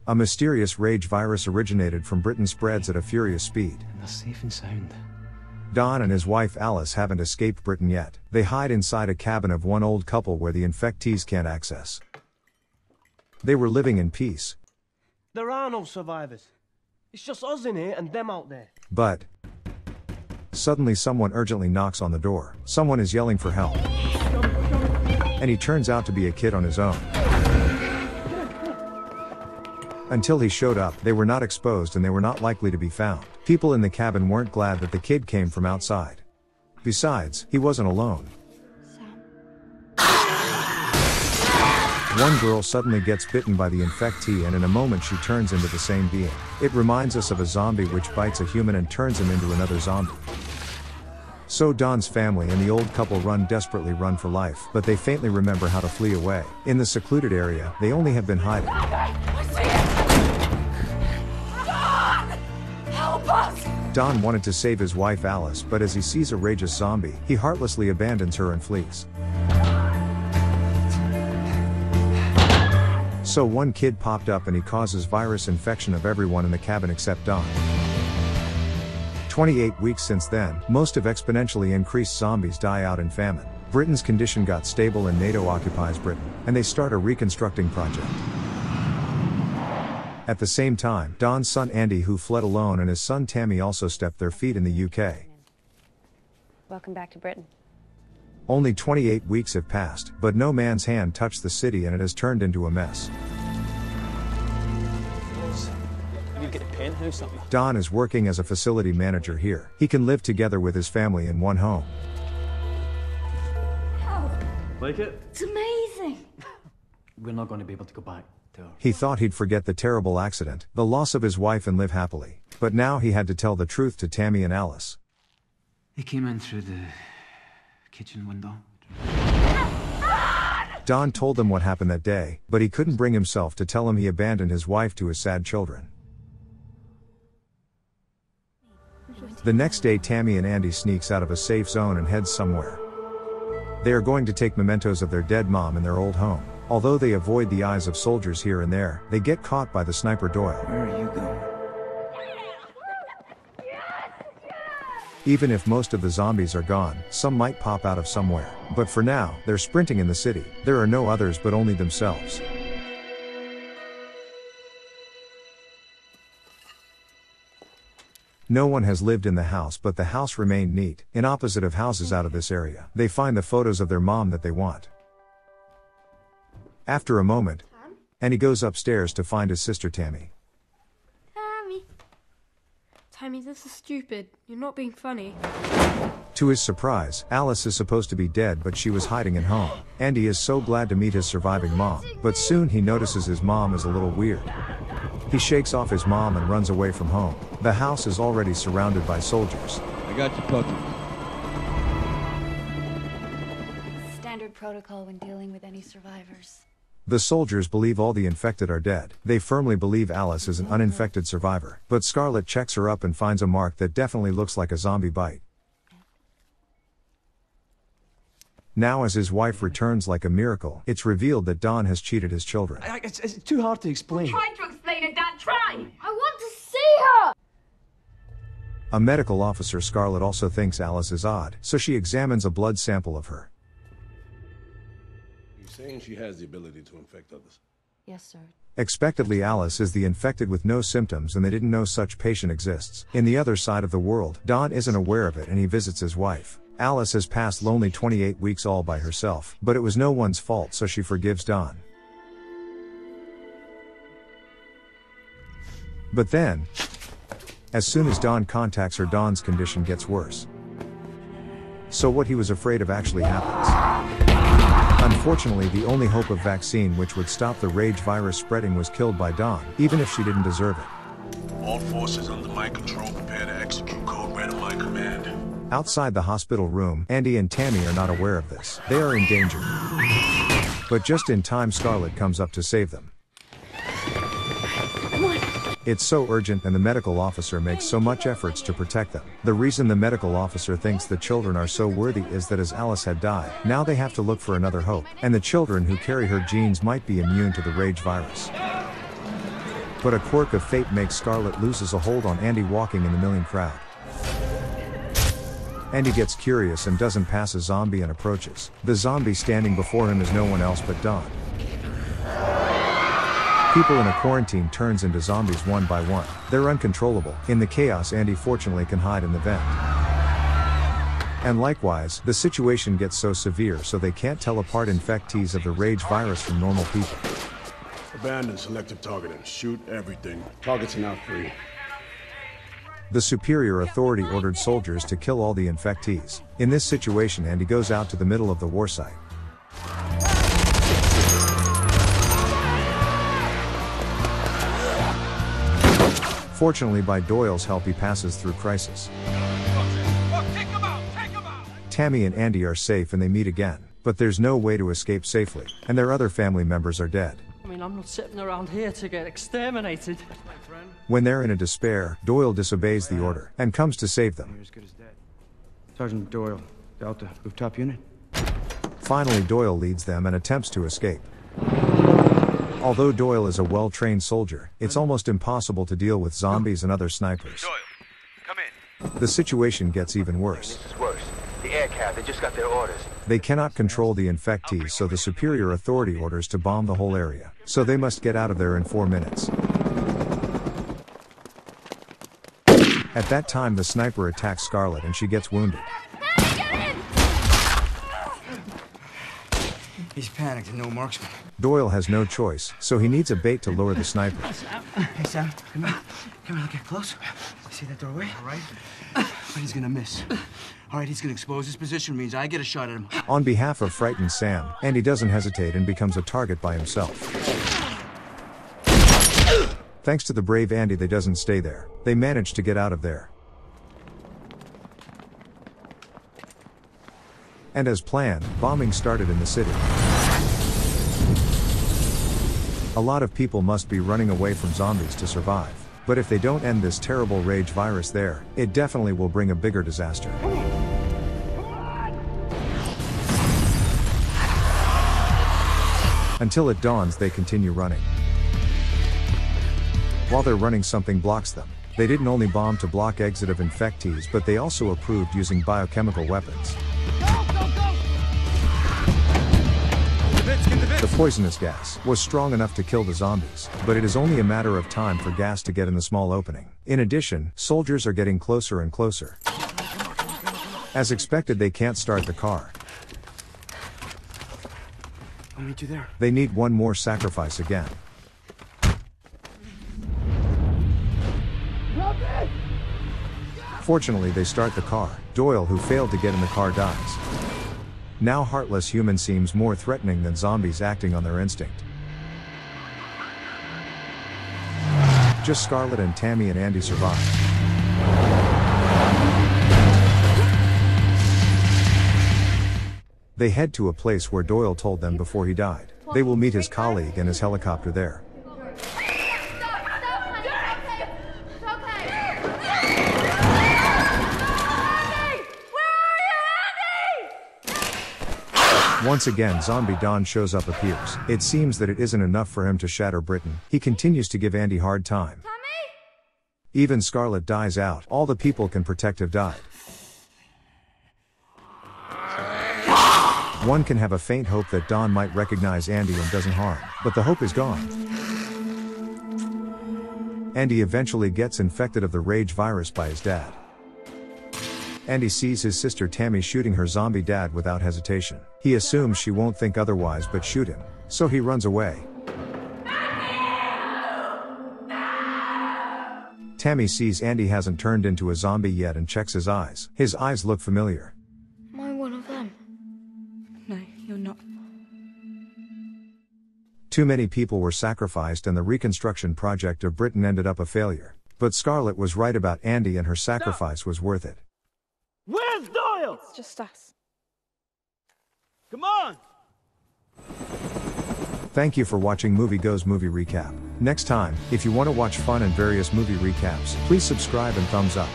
A mysterious rage virus originated from Britain spreads at a furious speed. And they're safe and sound. Don and his wife Alice haven't escaped Britain yet. They hide inside a cabin of one old couple where the infectees can't access. They were living in peace. There are no survivors. It's just us in here and them out there. But suddenly someone urgently knocks on the door. Someone is yelling for help. And he turns out to be a kid on his own. Until he showed up, they were not exposed and they were not likely to be found. People in the cabin weren't glad that the kid came from outside. Besides, he wasn't alone. One girl suddenly gets bitten by the infectee and in a moment she turns into the same being. It reminds us of a zombie which bites a human and turns him into another zombie. So Don's family and the old couple desperately run for life, but they faintly remember how to flee away. In the secluded area, they only have been hiding. Help us! Don wanted to save his wife Alice, but as he sees a rageous zombie, he heartlessly abandons her and flees. So one kid popped up and he causes virus infection of everyone in the cabin except Don. 28 weeks since then, most of exponentially increased zombies die out in famine. Britain's condition got stable and NATO occupies Britain, and they start a reconstructing project. At the same time, Don's son Andy, who fled alone, and his son Tammy also stepped their feet in the UK. Welcome back to Britain. Only 28 weeks have passed, but no man's hand touched the city and it has turned into a mess. You get a penthouse something. Don is working as a facility manager here. He can live together with his family in one home. Like it? It's amazing! We're not going to be able to go back to her. He thought he'd forget the terrible accident, the loss of his wife, and live happily. But now he had to tell the truth to Tammy and Alice. He came in through the kitchen window. Don told them what happened that day, but he couldn't bring himself to tell him he abandoned his wife to his sad children. The next day, Tammy and Andy sneaks out of a safe zone and heads somewhere. They are going to take mementos of their dead mom in their old home. Although they avoid the eyes of soldiers here and there, they get caught by the sniper Doyle. Where are you going? Even if most of the zombies are gone, some might pop out of somewhere. But for now, they're sprinting in the city. There are no others but only themselves. No one has lived in the house, but the house remained neat, in opposite of houses out of this area. They find the photos of their mom that they want. After a moment, and he goes upstairs to find his sister Tammy. Tammy, this is stupid. You're not being funny. To his surprise, Alice is supposed to be dead, but she was hiding in home. Andy is so glad to meet his surviving mom, but soon he notices his mom is a little weird. He shakes off his mom and runs away from home. The house is already surrounded by soldiers. I got you, puppy. Standard protocol when dealing with any survivors. The soldiers believe all the infected are dead. They firmly believe Alice is an uninfected survivor. But Scarlett checks her up and finds a mark that definitely looks like a zombie bite. Now as his wife returns like a miracle, it's revealed that Don has cheated his children. It's too hard to explain. Try to explain it, Dad, try! I want to see her! A medical officer, Scarlett, also thinks Alice is odd, so she examines a blood sample of her. Saying she has the ability to infect others. Yes, sir. Expectedly, Alice is the infected with no symptoms and they didn't know such patient exists. In the other side of the world, Don isn't aware of it and he visits his wife. Alice has passed lonely 28 weeks all by herself, but it was no one's fault, so she forgives Don. But then, as soon as Don contacts her, Don's condition gets worse. So what he was afraid of actually happens. Unfortunately, the only hope of vaccine which would stop the rage virus spreading was killed by Dawn, even if she didn't deserve it. All forces under my control prepare to execute code red on my command. Outside the hospital room, Andy and Tammy are not aware of this. They are in danger. But just in time, Scarlett comes up to save them. It's so urgent and the medical officer makes so much efforts to protect them. The reason the medical officer thinks the children are so worthy is that as Alice had died, now they have to look for another hope, and the children who carry her genes might be immune to the rage virus. But a quirk of fate makes Scarlett loses a hold on Andy walking in the milling crowd. Andy gets curious and doesn't pass a zombie and approaches. The zombie standing before him is no one else but Don. People in a quarantine turns into zombies one by one. They're uncontrollable. In the chaos, Andy fortunately can hide in the vent. And likewise, the situation gets so severe so they can't tell apart infectees of the rage virus from normal people. Abandon selective targeting. Shoot everything. Targets are now free. The superior authority ordered soldiers to kill all the infectees. In this situation, Andy goes out to the middle of the war site. Fortunately, by Doyle's help, he passes through crisis. Tammy and Andy are safe and they meet again, but there's no way to escape safely, and their other family members are dead. I mean, I'm not sitting around here to get exterminated. When they're in a despair, Doyle disobeys the order and comes to save them. You're as good as dead. Sergeant Doyle, Delta, rooftop unit. Finally, Doyle leads them and attempts to escape. Although Doyle is a well-trained soldier, it's almost impossible to deal with zombies and other snipers. Doyle, come in. The situation gets even worse. This is worse. The air cab, they just got their orders. They cannot control the infectees, so the superior authority orders to bomb the whole area. So they must get out of there in 4 minutes. At that time, the sniper attacks Scarlett and she gets wounded. He's panicked and no marksman. Doyle has no choice, so he needs a bait to lure the sniper. Hey, Sam, come here. Come here, get close. See that doorway? All right. But he's gonna miss. All right, he's gonna expose his position, means I get a shot at him. On behalf of frightened Sam, Andy doesn't hesitate and becomes a target by himself. Thanks to the brave Andy, they doesn't stay there. They manage to get out of there. And as planned, bombing started in the city. A lot of people must be running away from zombies to survive. But if they don't end this terrible rage virus there, it definitely will bring a bigger disaster. Until it dawns, they continue running. While they're running, something blocks them. They didn't only bomb to block exit of infectees, but they also approved using biochemical weapons. The poisonous gas was strong enough to kill the zombies, but it is only a matter of time for gas to get in the small opening. In addition, soldiers are getting closer and closer. As expected, they can't start the car. I'll meet you there. They need one more sacrifice again. Fortunately, they start the car. Doyle, who failed to get in the car, dies. Now heartless human seems more threatening than zombies acting on their instinct. Just Scarlett and Tammy and Andy survive. They head to a place where Doyle told them before he died. They will meet his colleague and his helicopter there. Once again, Zombie Don shows up appears. It seems that it isn't enough for him to shatter Britain. He continues to give Andy hard time. Even Scarlett dies out. All the people can protect have died. One can have a faint hope that Don might recognize Andy and doesn't harm, but the hope is gone. Andy eventually gets infected of the rage virus by his dad. Andy sees his sister Tammy shooting her zombie dad without hesitation. He assumes she won't think otherwise but shoot him, so he runs away. Tammy sees Andy hasn't turned into a zombie yet and checks his eyes. His eyes look familiar. Am I one of them? No, you're not. Too many people were sacrificed and the reconstruction project of Britain ended up a failure. But Scarlett was right about Andy and her sacrifice was worth it. Where's Doyle? It's just us. Come on! Thank you for watching Movie Goes Movie Recap. Next time, if you want to watch fun and various movie recaps, please subscribe and thumbs up.